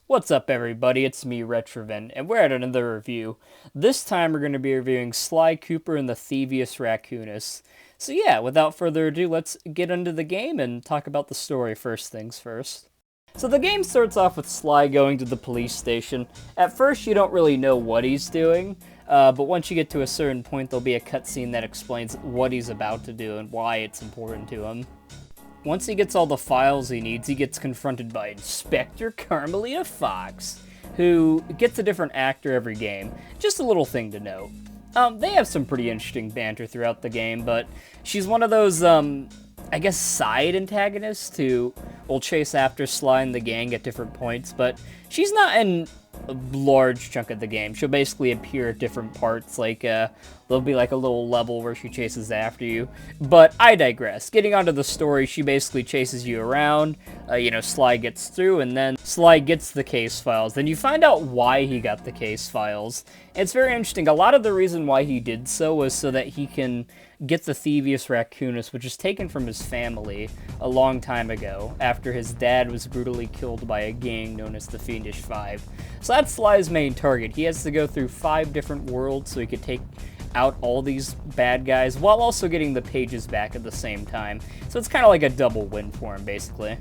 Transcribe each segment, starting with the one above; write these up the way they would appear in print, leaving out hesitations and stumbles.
What's up, everybody? It's me, Retrovan, and we're at another review. This time we're going to be reviewing Sly Cooper and the Thievious Racoonus. So yeah, without further ado, let's get into the game and talk about the story first things first. So the game starts off with Sly going to the police station. At first you don't really know what he's doing, but once you get to a certain point there'll be a cutscene that explains what he's about to do and why it's important to him. Once he gets all the files he needs, he gets confronted by Inspector Carmelita Fox, who gets a different actor every game. Just a little thing to note. They have some pretty interesting banter throughout the game, but she's one of those, I guess, side antagonists who will chase after Sly and the gang at different points, but she's not in a large chunk of the game. She'll basically appear at different parts, like, there'll be like a little level where she chases after you. But I digress. Getting onto the story, she basically chases you around, Sly gets through, and then Sly gets the case files. Then you find out why he got the case files. It's very interesting. A lot of the reason why he did so was so that he can get the Thievious Racoonus, which is taken from his family a long time ago, after his dad was brutally killed by a gang known as the Fiendish Five. So that's Sly's main target. He has to go through 5 different worlds so he could take out all these bad guys, while also getting the pages back at the same time. So it's kind of like a double win for him, basically.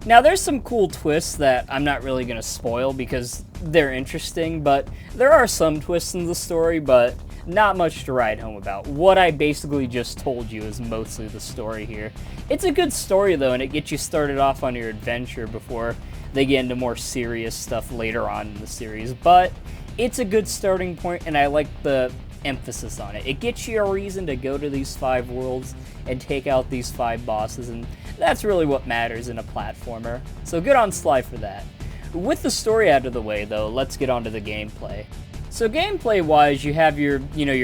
Now, there's some cool twists that I'm not really going to spoil because they're interesting, but there are some twists in the story, but not much to write home about. What I basically just told you is mostly the story here. It's a good story, though, and it gets you started off on your adventure before they get into more serious stuff later on in the series, but it's a good starting point, and I like the emphasis on it. It gets you a reason to go to these 5 worlds and take out these 5 bosses, and that's really what matters in a platformer. So good on Sly for that. With the story out of the way, though, let's get on to the gameplay. So gameplay-wise, you have your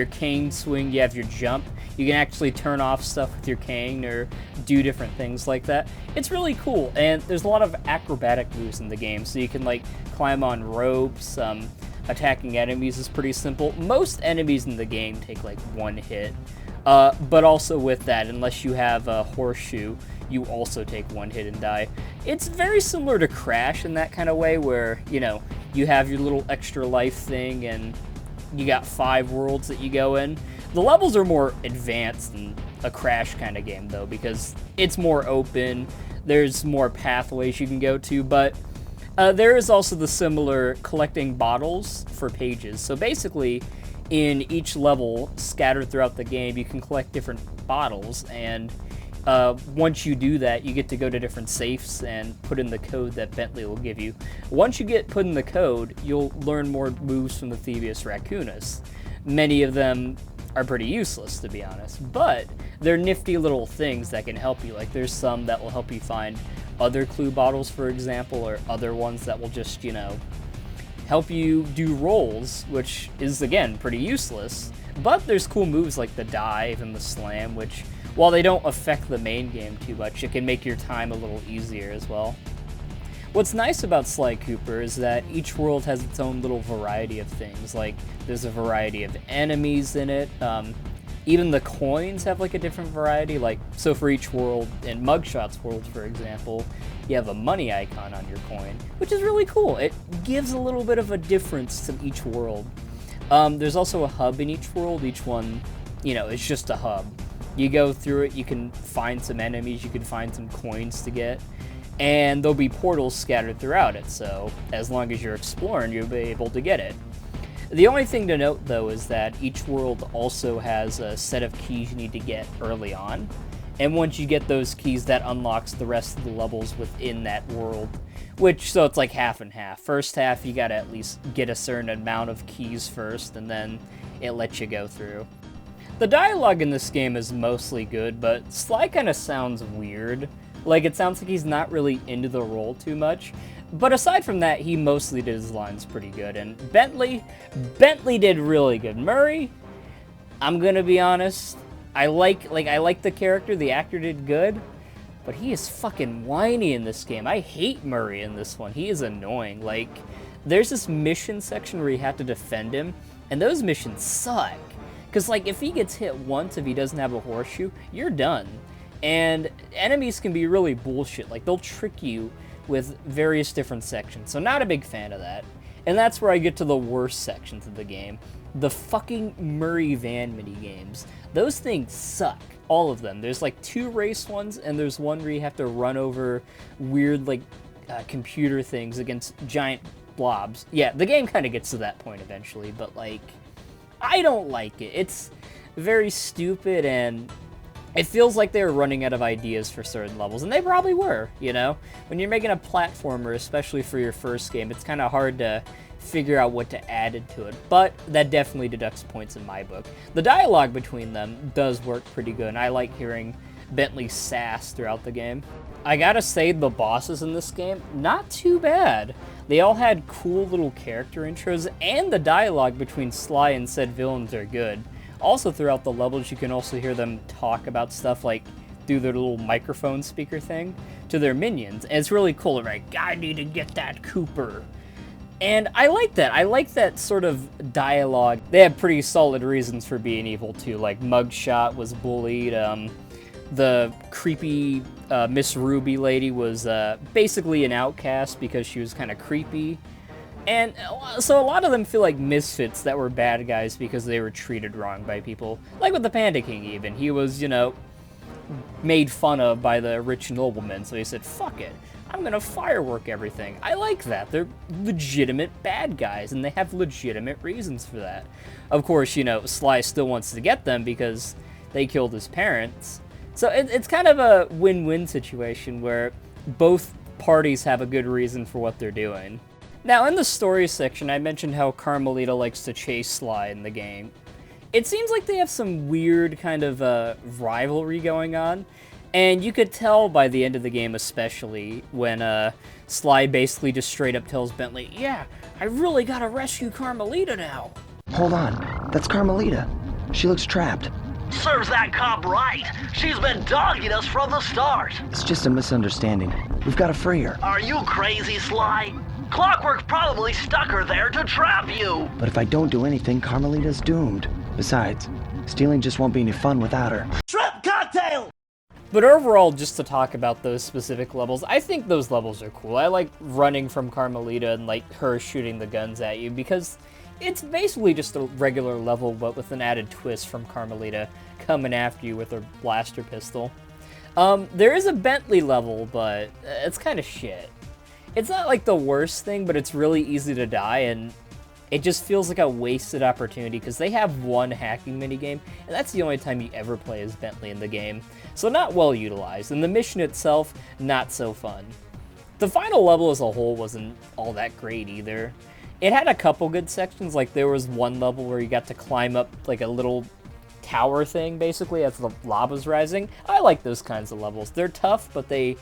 cane swing, you have your jump. You can actually turn off stuff with your cane or do different things like that. It's really cool, and there's a lot of acrobatic moves in the game, so you can, like, climb on ropes. Attacking enemies is pretty simple. Most enemies in the game take, like, 1 hit. But also with that, unless you have a horseshoe, you also take 1 hit and die. It's very similar to Crash in that kind of way, where, you have your little extra life thing, and you got 5 worlds that you go in. The levels are more advanced than a Crash kind of game, though, because it's more open, there's more pathways you can go to, but there is also the similar collecting bottles for pages. So basically, in each level, scattered throughout the game, you can collect different bottles, and once you do that, you get to go to different safes and put in the code that Bentley will give you. Once you get put in the code, you'll learn more moves from the Thievious Racoonus. Many of them are pretty useless, to be honest, but they're nifty little things that can help you. Like, there's some that will help you find other clue bottles, for example, or other ones that will just, help you do rolls, which is, again, pretty useless. But there's cool moves like the dive and the slam, which, while they don't affect the main game too much, it can make your time a little easier as well. What's nice about Sly Cooper is that each world has its own little variety of things. Like, there's a variety of enemies in it. Even the coins have, like, a different variety. Like, so for each world, in Mugshot's world, for example, you have a money icon on your coin, which is really cool. It gives a little bit of a difference to each world. There's also a hub in each world. Each one, it's just a hub. You go through it, you can find some enemies, you can find some coins to get, and there'll be portals scattered throughout it, so as long as you're exploring, you'll be able to get it. The only thing to note, though, is that each world also has a set of keys you need to get early on, and once you get those keys, that unlocks the rest of the levels within that world, so it's like half and half. First half, you gotta at least get a certain amount of keys first, and then it lets you go through. The dialogue in this game is mostly good, but Sly kind of sounds weird. Like, it sounds like he's not really into the role too much. But aside from that, he mostly did his lines pretty good. And Bentley did really good. Murray, I'm gonna be honest, I like the character, the actor did good, but he is fucking whiny in this game. I hate Murray in this one. He is annoying. Like, there's this mission section where you have to defend him, and those missions suck. Because, like, if he gets hit once, if he doesn't have a horseshoe, you're done. And enemies can be really bullshit. Like, they'll trick you with various different sections, so not a big fan of that. And that's where I get to the worst sections of the game. The fucking Murray Van minigames. Those things suck. All of them. There's like 2 race ones, and there's one where you have to run over weird, like, computer things against giant blobs. Yeah, the game kind of gets to that point eventually, but, like, I don't like it. It's very stupid, and it feels like they were running out of ideas for certain levels, and they probably were, you know? When you're making a platformer, especially for your first game, it's kind of hard to figure out what to add into it, but that definitely deducts points in my book. The dialogue between them does work pretty good, and I like hearing Bentley's sass throughout the game. I gotta say, the bosses in this game, not too bad. They all had cool little character intros, and the dialogue between Sly and said villains are good. Also, throughout the levels, you can also hear them talk about stuff, like, through their little microphone speaker thing, to their minions. And it's really cool, right? I need to get that Cooper. And I like that. I like that sort of dialogue. They have pretty solid reasons for being evil, too. Like, Mugshot was bullied, the creepy Miss Ruby lady was basically an outcast because she was kind of creepy. And so a lot of them feel like misfits that were bad guys because they were treated wrong by people. Like with the Panda King, even. He was, you know, made fun of by the rich noblemen, so he said, fuck it, I'm gonna firework everything. I like that. They're legitimate bad guys, and they have legitimate reasons for that. Of course, you know, Sly still wants to get them because they killed his parents. So it's kind of a win-win situation where both parties have a good reason for what they're doing. Now, in the story section, I mentioned how Carmelita likes to chase Sly in the game. It seems like they have some weird kind of rivalry going on, and you could tell by the end of the game especially, when Sly basically just straight up tells Bentley, yeah, I really gotta rescue Carmelita now. Hold on, that's Carmelita. She looks trapped. Serves that cop right. She's been dogging us from the start. It's just a misunderstanding. We've got to free her. Are you crazy, Sly? Clockwork probably stuck her there to trap you. But if I don't do anything, Carmelita's doomed. Besides, stealing just won't be any fun without her. Shrimp cocktail! But overall, just to talk about those specific levels, I think those levels are cool. I like running from Carmelita and like her shooting the guns at you because it's basically just a regular level, but with an added twist from Carmelita coming after you with her blaster pistol. There is a Bentley level, but it's kind of shit. It's not like the worst thing, but it's really easy to die, and it just feels like a wasted opportunity because they have one hacking minigame, and that's the only time you ever play as Bentley in the game. So not well utilized, and the mission itself, not so fun. The final level as a whole wasn't all that great either. It had a couple good sections, like there was one level where you got to climb up like a little tower thing, basically, as the lava's rising. I like those kinds of levels. They're tough, but they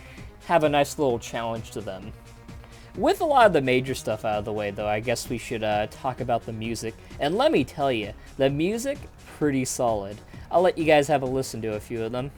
have a nice little challenge to them. With a lot of the major stuff out of the way, though, I guess we should talk about the music. And let me tell you, the music, pretty solid. I'll let you guys have a listen to a few of them.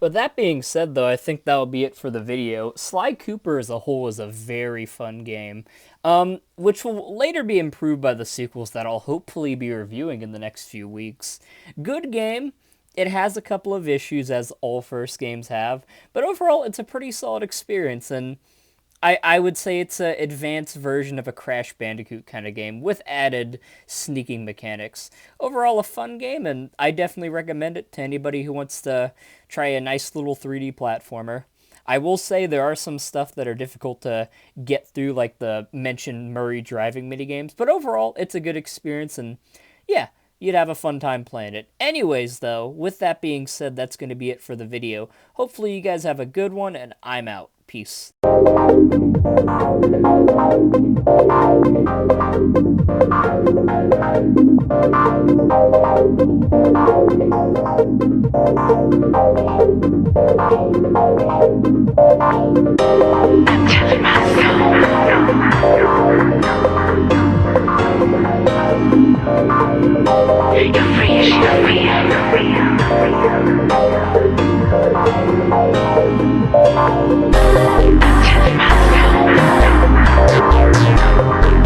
With that being said, though, I think that'll be it for the video. Sly Cooper as a whole is a very fun game, which will later be improved by the sequels that I'll hopefully be reviewing in the next few weeks. Good game. It has a couple of issues, as all first games have, but overall, it's a pretty solid experience, and I would say it's an advanced version of a Crash Bandicoot kind of game with added sneaking mechanics. Overall, a fun game, and I definitely recommend it to anybody who wants to try a nice little 3D platformer. I will say there are some stuff that are difficult to get through, like the mentioned Murray driving minigames, but overall, it's a good experience, and yeah, you'd have a fun time playing it. Anyways, though, with that being said, that's going to be it for the video. Hopefully you guys have a good one, and I'm out. Peace. You're free as you're free. Touch my soul.